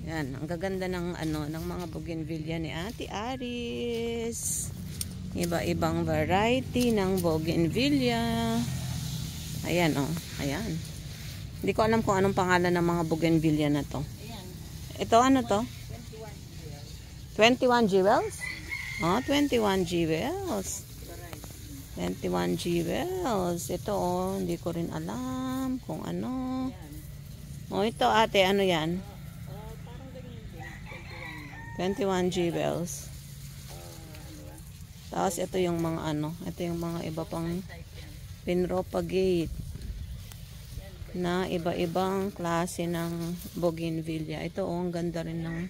Yan, ang gaganda ng ano ng mga bougainvillea ni Ate Aris. Iba-ibang variety ng bougainvillea. Ayan oh, ayan. Hindi ko alam kung anong pangalan ng mga bougainvillea na to. Ito ano to? 21 jewels? Oh, 21 jewels. 21 jewels. Ito oh, hindi ko rin alam kung ano. Oh, ito ate, ano yan? 21 jewels. Tapos ito yung mga ano, ito yung mga iba pang pinropagate na iba-ibang klase ng bougainvillea. Ito oh, ang ganda rin ng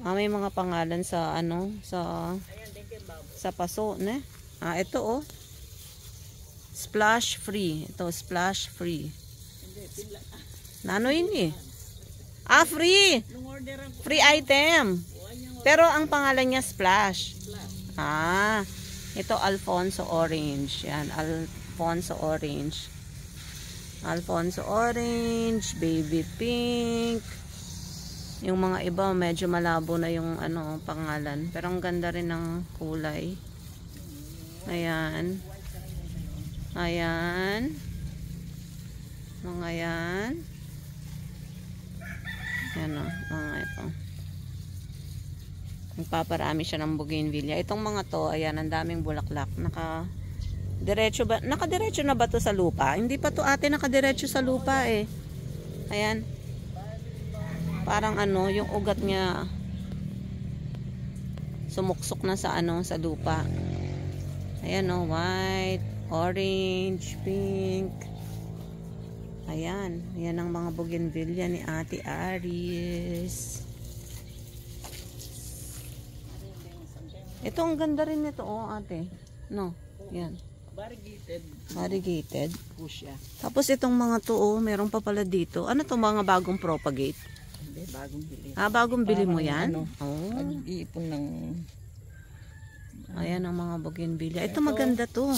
may mga pangalan sa ano, sa paso, ne? Ito oh. Splash free. Ito, splash free. Nano yun eh? Free! Free item. Pero ang pangalan niya Splash. Ito Alfonso Orange. Yan, Alfonso Orange. Alfonso Orange, Baby Pink. Yung mga iba medyo malabo na yung ano pangalan. Pero ang ganda rin ng kulay. Ayan. Ayan. Mga yan. Yan o, mga ito. Nagpaparami siya ng bougainvillea. Itong mga to, ayan, ang daming bulaklak. Nakadiretso na ba to sa lupa? Hindi pa to ate nakadiretso sa lupa eh. Ayan. Parang ano, yung ugat niya sumuksok na sa ano, sa lupa. Ayan o, white, orange, pink. Ayan, yan ang mga bougainvillea ni Ate Aris. Ito ang ganda rin nito, oh, ate. No, yan. Variegated. Variegated. Fuchsia. Tapos itong mga to, oh, meron pa pala dito. Ano to mga bagong propagate? Hindi, bagong bili. Bagong bili mo yan? Ano, oh. Nag-iipon ng... Ayan ang mga bougainvillea. Ito maganda to.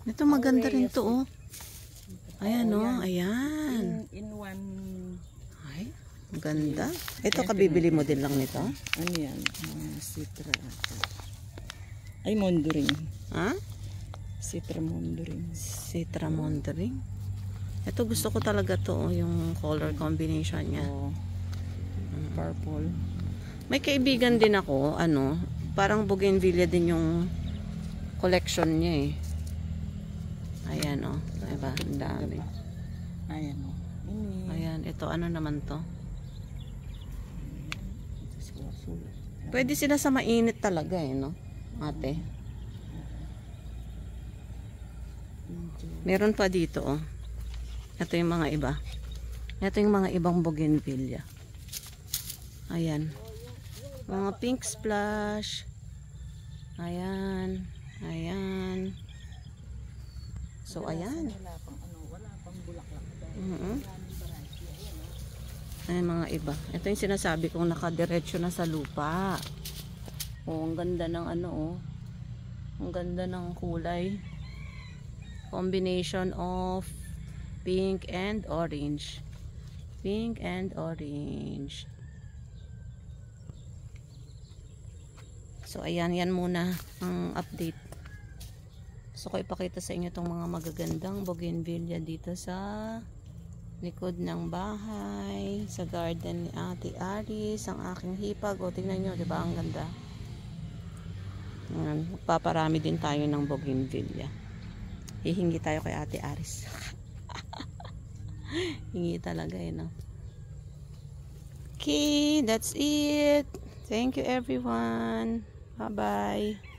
Ito maganda rin to, oh. Ayan o, ayan. In one. Ay, ganda. Ito kabibili mo din lang nito? Ano yan? Citra. Ay, mondoring. Citra mondoring. Citra mondoring. Ito gusto ko talaga to, yung color combination niya. Purple. May kaibigan din ako, ano, parang bougainvillea din yung collection niya eh. Ayan o. Diba? Ang dami. Ayan o. Ayan. Ito ano naman to? Pwede sila sa mainit talaga eh, no? Ate. Meron pa dito oh. Ito yung mga iba. Ito yung mga ibang bougainvillea. Ayan. Mga pink splash. Ayan. Ayan. So, ayan. Ayan mga iba. Ito yung sinasabi kong nakadiretso na sa lupa. Oh, ang ganda ng ano oh. Ang ganda ng kulay. Combination of pink and orange. Pink and orange. So, ayan. Yan muna ang update. Gusto ko ipakita sa inyo itong mga magagandang bougainvillea dito sa likod ng bahay, sa garden ni Ate Aris, ang aking hipag. O, tingnan nyo, diba? Ang ganda. Magpaparami din tayo ng bougainvillea. Hihingi tayo kay Ate Aris. Hingi talaga eh, no? Okay, that's it. Thank you everyone. Bye-bye.